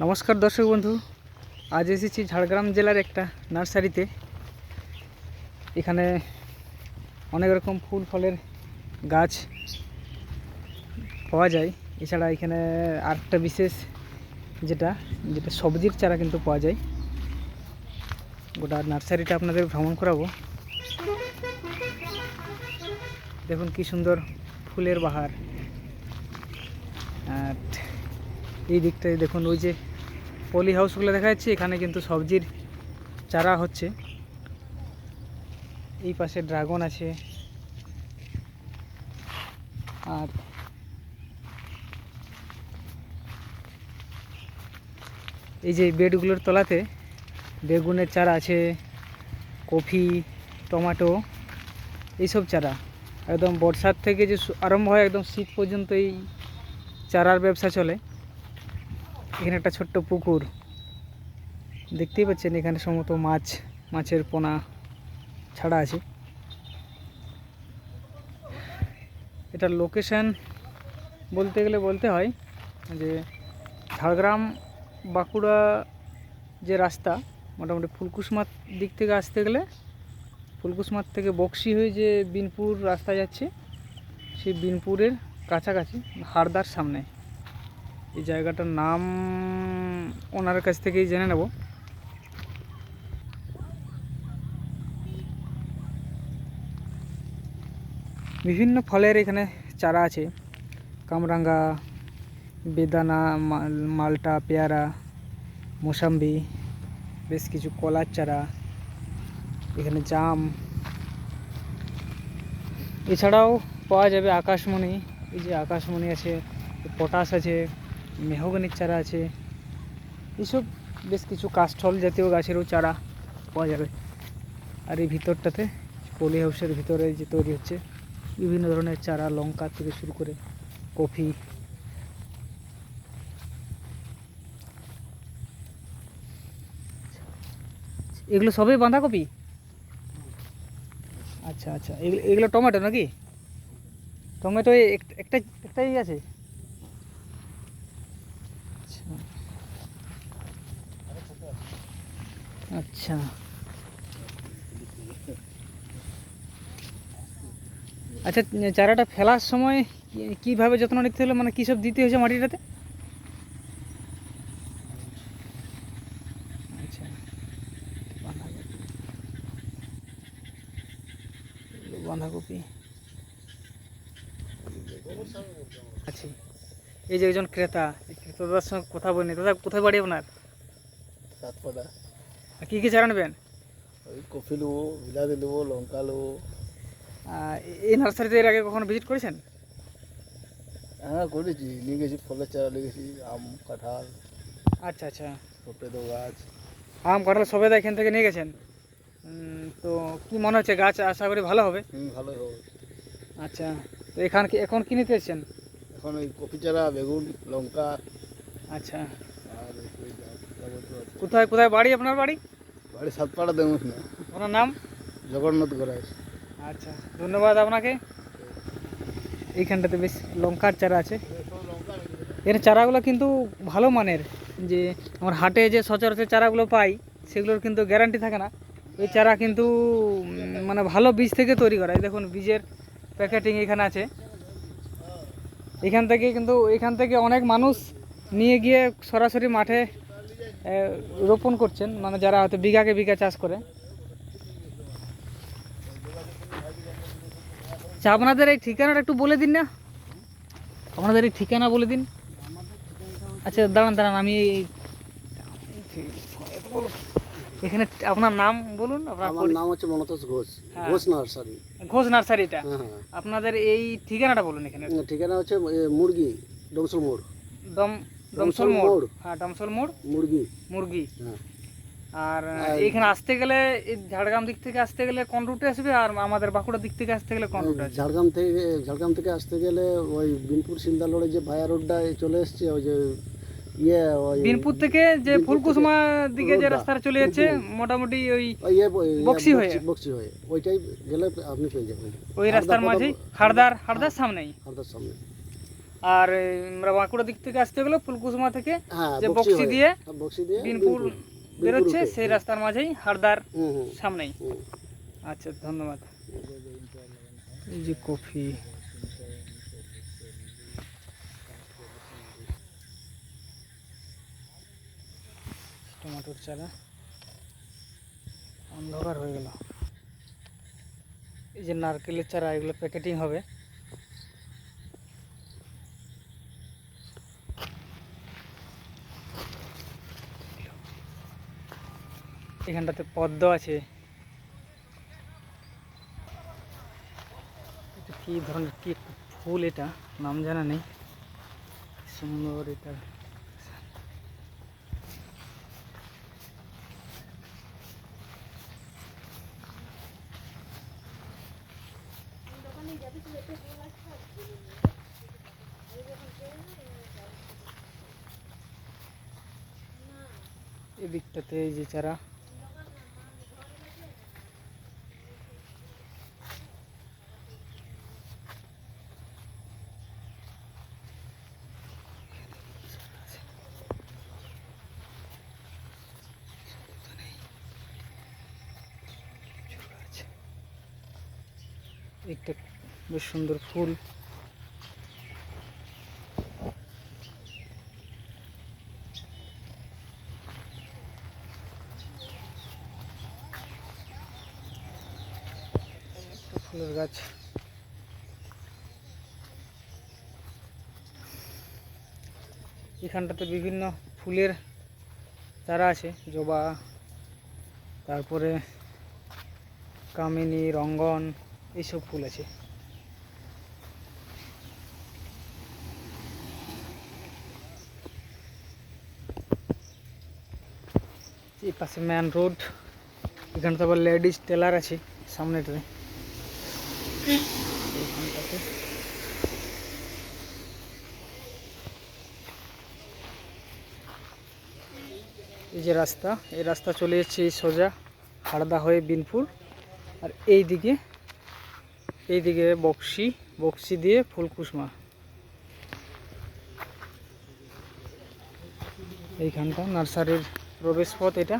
নমস্কার দর্শক বন্ধু, আজ এসেছি ঝাড়গ্রাম জেলার একটা নার্সারিতে। এখানে অনেক রকম ফুল ফলের গাছ পাওয়া যায়। এছাড়া এখানে আরেকটা বিশেষ যেটা সবজির চারা কিন্তু পাওয়া যায়। গোটা নার্সারিটা আপনাদের ভ্রমণ করাবো। দেখুন কি সুন্দর ফুলের বাহার। আর এই দিকটায় দেখুন ওই যে পলি হাউসগুলো দেখা যাচ্ছে, এখানে কিন্তু সবজির চারা হচ্ছে। এই পাশে ড্রাগন আছে। আর এই যে বেডগুলোর তলাতে বেগুনের চারা আছে, কফি, টমেটো, এইসব চারা একদম বর্ষার থেকে যে আরম্ভ হয় একদম শীত পর্যন্ত এই চারার ব্যবসা চলে। এখানে একটা ছোট্ট পুকুর দেখতেই পাচ্ছেন, এখানে সম্ভবত মাছের পোনা ছাড়া আছে। এটার লোকেশন বলতে গেলে বলতে হয় যে ঝাড়গ্রাম বাঁকুড়া যে রাস্তা, মোটামুটি ফুলকুসমার দিক থেকে আসতে গেলে ফুলকুসমার থেকে বক্সি হয়ে যে বিনপুর রাস্তা যাচ্ছে, সেই বিনপুরের কাছাকাছি হারদার সামনে। এই জায়গাটার নাম ওনার কাছ থেকেই জেনে নেব। বিভিন্ন ফলের এখানে চারা আছে, কামরাঙ্গা, বেদানা, মালটা, পেয়ারা, মোসাম্বি, বেশ কিছু কলার চারা, এখানে জাম। এছাড়াও পাওয়া যাবে আকাশমণি। এই যে আকাশমণি আছে, পটাশ আছে, মেহগনির চারা আছে, এইসব বেশ কিছু কাষ্ঠল জাতীয় গাছেরও চারা পাওয়া যাবে। আর এই ভিতরটাতে পলি হাউসের ভিতরে যে তৈরি হচ্ছে বিভিন্ন ধরনের চারা, লঙ্কা থেকে শুরু করে কফি। এগুলো সবই বাঁধাকপি? আচ্ছা আচ্ছা, এগুলো টমেটো নাকি? টমেটো একটাই আছে? আচ্ছা, আচ্ছা চারাটা ফেলার সময় কিভাবে যত্ন নিতে হলো, মানে কী সব দিতে হয়েছে মাটিটাতে? আচ্ছা, বাঁধাকপি। আচ্ছা, এই যে একজন ক্রেতা, ক্রেতাদের সঙ্গে কথা বলিনি। দাদা, কোথায় বাড়ি আপনার? সাতপাড়া। কী কী চারা নেবেন? ওই কফি নেবো, বিলাতি নেবো, লঙ্কা নেবো। এই নার্সারিতে এর আগে কখনো ভিজিট করেছেন? হ্যাঁ করেছি, নিয়ে গেছি ফলের চারা নিয়ে গেছি, আম, কাঁঠাল, আচ্ছা আচ্ছা, সবেদা গাছ। আম, কাঁঠাল, সবেদা এখান থেকে নিয়ে গেছেন। তো কি মনে হচ্ছে, গাছ আশা করি ভালো হবে? ভালোই হবে। আচ্ছা, তো এখন কি নিতে এসেছেন? এখন ওই কফি চারা, বেগুন, লঙ্কা। আচ্ছা, আর ওই যাবতীয় আছে। কোথায় কোথায় বাড়ি আপনার? বাড়ি বাড়ি সাতপাড়া দেবো না। আপনার নাম? জগন্নাথ গড়াই। আচ্ছা, ধন্যবাদ আপনাকে। এইখানটাতে বেশ লঙ্কার চারা আছে। এর চারাগুলো কিন্তু ভালো মানের। যে আমার হাটে যে সচরাচর চারাগুলো পাই, সেগুলোর কিন্তু গ্যারান্টি থাকে না। এই চারা কিন্তু মানে ভালো বীজ থেকে তৈরি করা। এই দেখুন বীজের প্যাকেটিং এখানে আছে। এখান থেকে অনেক মানুষ নিয়ে গিয়ে সরাসরি মাঠে রোপণ করছেন, মানে যারা হয়তো বিঘাকে বিঘা চাষ করে। আচ্ছা, আপনাদের এই ঠিকানাটা একটু বলে দিন না, আপনাদের এই ঠিকানা বলে দিন। আচ্ছা দাঁড়ান, আমি এখানে আপনার নাম বলুন। আমার নাম হচ্ছে মনতোষ ঘোষ, ঘোষ নার্সারি। ঘোষ নার্সারিটা, হ্যাঁ হ্যাঁ। আপনাদের এই ঠিকানাটা বলুন। এখানে ঠিকানা হচ্ছে মুরগি, ডমসল মোড়। ডমসল মোড়। হ্যাঁ, ডমসল মোড়, মুরগি। হ্যাঁ। আর এখানে আসতে গেলে এই ঝাড়গ্রাম দিক থেকে আসতে গেলে কোন রুটে আসবে, আর আমাদের বাঁকুড়ার দিক থেকে আসতে গেলে কোন রুটে আসবে? ঝাড়গ্রাম থেকে আসতে গেলে ওই বিনপুর শিলদা রোডে যে ভায়া রোডটা চলে এসছে, ওই যে বিনপুর থেকে যে ফুলকুসমা দিকে যে রাস্তাটা চলে যাচ্ছে, মোটামুটি ওই বক্সি হয়ে ওইটাই গেলে আপনি পেয়ে যাবেন। ওই রাস্তার মাঝেই হারদার সামনেই। হারদার সামনে। আর আমরা বাঁকুড়া দিক থেকে আসতে গেলে ফুলকুসমা থেকে হ্যাঁ যে বক্সি বক্সি হয়ে, দিয়ে বক্সি দিয়ে বিনপুর বেরোচ্ছে উঠে। সেই রাস্তার মাঝেই হারদার হুম হুম সামনেই। হুম। আচ্ছা, ধন্যবাদ। এই যে কফি, টমেটোর চারা, অন্ধকার হয়ে গেল। এই যে নারকেলের চারা, এগুলো প্যাকেটিং হবে। এখানটাতে পদ্ম আছে। এটা কি ধরনের কি ফুল, এটা নাম জানা নেই। সুন্দর এটা। এদিকটাতে এই যে চারা, একটা বেশ সুন্দর ফুল। ফুলের গাছ। এখানটাতে বিভিন্ন ফুলের চারা আছে, জবা, তারপরে কামিনী, রঙ্গন, এইসব ফুল আছে। এই পাশে মেন রোড, এখানটা আবার লেডিস টেলার আছে সামনেটাতে। এইখানটাতে এই যে রাস্তা, এই রাস্তা চলে যাচ্ছে এই সোজা হারদা হয়ে বিনপুর, আর এইদিকে বক্সি, বক্সি দিয়ে ফুলকুসমা। এইখানটা নার্সারির প্রবেশ পথ এটা।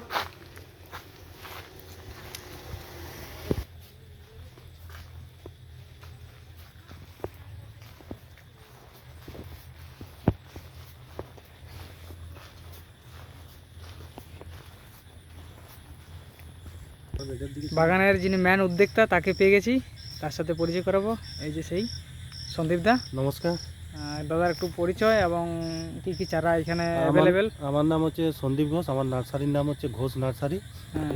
বাগানের যিনি ম্যান উদ্যোক্তা তাকে পেয়ে গেছি, তার সাথে পরিচয় করাবো। এই যে সেই সন্দীপ দা। নমস্কার। দাদার একটু পরিচয় এবং কি কি চারা এখানে অ্যাভেলেবেল। আমার নাম হচ্ছে সন্দীপ ঘোষ, আমার নার্সারির নাম হচ্ছে ঘোষ নার্সারি।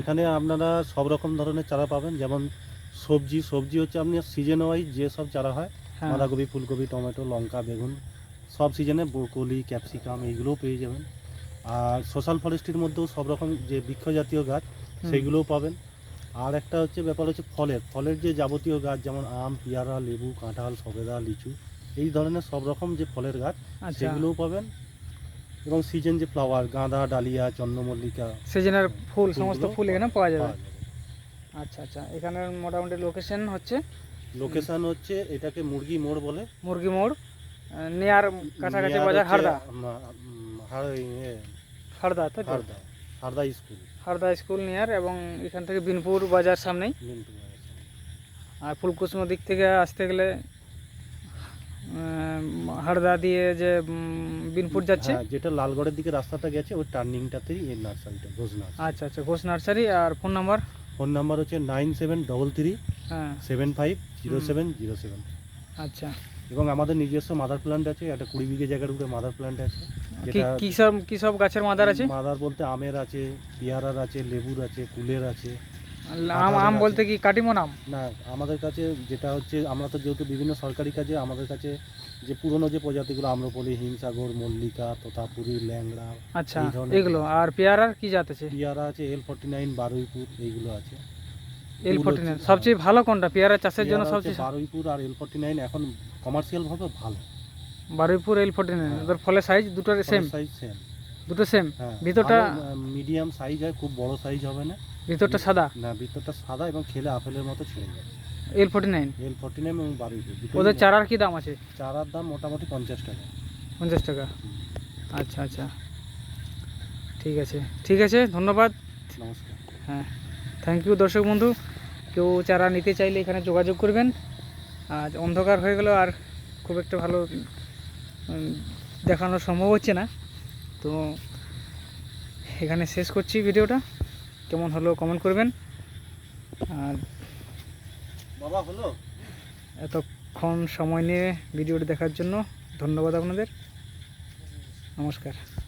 এখানে আপনারা সব রকম ধরনের চারা পাবেন, যেমন সবজি হচ্ছে আপনি সিজন ওয়াইজ যে সব চারা হয়, বাঁধাকপি, ফুলকপি, টমেটো, লঙ্কা, বেগুন, সব সিজনে ব্রোকলি, ক্যাপসিকাম এইগুলোও পেয়ে যাবেন। আর সোশ্যাল ফরেস্ট্রির মধ্যেও সব রকম যে বৃক্ষ জাতীয় গাছ সেইগুলোও পাবেন। আর একটা হচ্ছে ব্যাপার হচ্ছে ফলের যে যাবতীয় গাছ, যেমন আম, পেয়ারা, লেবু, কাঁঠাল, সবেদা, লিচু, এই ধরনের সব রকম যে ফলের গাছ সেগুলোও পাবেন। এবং সিজন যে ফ্লাওয়ার, গাঁদা, ডালিয়া, চন্দ্রমল্লিকা, সিজনের ফুল, সমস্ত ফুল এখানে পাওয়া যাবে। পাওয়া যাবে। আচ্ছা আচ্ছা, এখানের মোটামুটি লোকেশন হচ্ছে, এটাকে মুরগি মোড় বলে। মুরগি মোড়, নিয়ার কাছাকাছি বাজার হারদা। হারদা, তাই তো? হারদা স্কুল, হারদা স্কুল নিয়ার, এবং এখান থেকে বিনপুর বাজার সামনেই। আর ফুলকুসমা দিক থেকে আসতে গেলে হারদা দিয়ে যে বিনপুর যাচ্ছে, যেটা লালগড়ের দিকে রাস্তাটা গেছে ওই টার্নিংটাতেই এই নার্সারিটা, ঘোষ নার্সারি। আচ্ছা আচ্ছা, ঘোষ নার্সারি। আর ফোন নাম্বার? ফোন নাম্বার হচ্ছে 9733 হ্যাঁ 750707। আচ্ছা, এবং আমাদের নিজস্ব মাদার প্ল্যান্ট আছে, একটা 20 বিঘে জায়গার উপরে মাদার প্ল্যান্ট আছে। কি সব গাছের মাদার আছে? মাদার বলতে আমের আছে, পেয়ারার আছে, লেবুর আছে, কুলের আছে। আম বলতে কি কাটিমন আম? না, আমাদের কাছে যেটা হচ্ছে, আমরা তো যেহেতু বিভিন্ন সরকারি কাজে, আমাদের কাছে যে পুরনো যে প্রজাতিগুলো, আম্রপলি, হিমসাগর, মল্লিকা, তোতাপুরি, ল্যাংড়া, আচ্ছা এগুলো। আর পেয়ারার কি জাত আছে? পেয়ারা আছে L49, বারুইপুর, এইগুলো আছে। L49 সবচেয়ে ভালো কোনটা পেয়ারা চাষের জন্য? সবচেয়ে বারুইপুর আর L49 এখন কমার্শিয়াল ভাবে ভালো। বারুইপুর L49, এদের ফলের সাইজ দুটোর সেম? দুটো সেম। ভিতরটা মিডিয়াম সাইজ হয়, খুব বড় সাইজ হবে না। ভিতরটা সাদা? না, ভিতরটা সাদা এবং খেলে আপেলের মতো ছিঁড়ে যায়। L49 L49 এবং 12 ওদের চারার কি দাম আছে? চারার দাম মোটামুটি 50 টাকা। 50 টাকা। আচ্ছা আচ্ছা, ঠিক আছে ঠিক আছে, ধন্যবাদ। নমস্কার। হ্যাঁ, থ্যাংক ইউ। দর্শক বন্ধু, কেউ চারা নিতে চাইলে এখানে যোগাযোগ করবেন। আজ অন্ধকার হয়ে গেল, আর খুব একটা ভালো দেখানো সম্ভব হচ্ছে না, তো এখানে শেষ করছি ভিডিওটা। কেমন হলো কমেন্ট করবেন। আর বাবা হলো। এতক্ষণ সময় নিয়ে ভিডিওটি দেখার জন্য ধন্যবাদ আপনাদের। নমস্কার।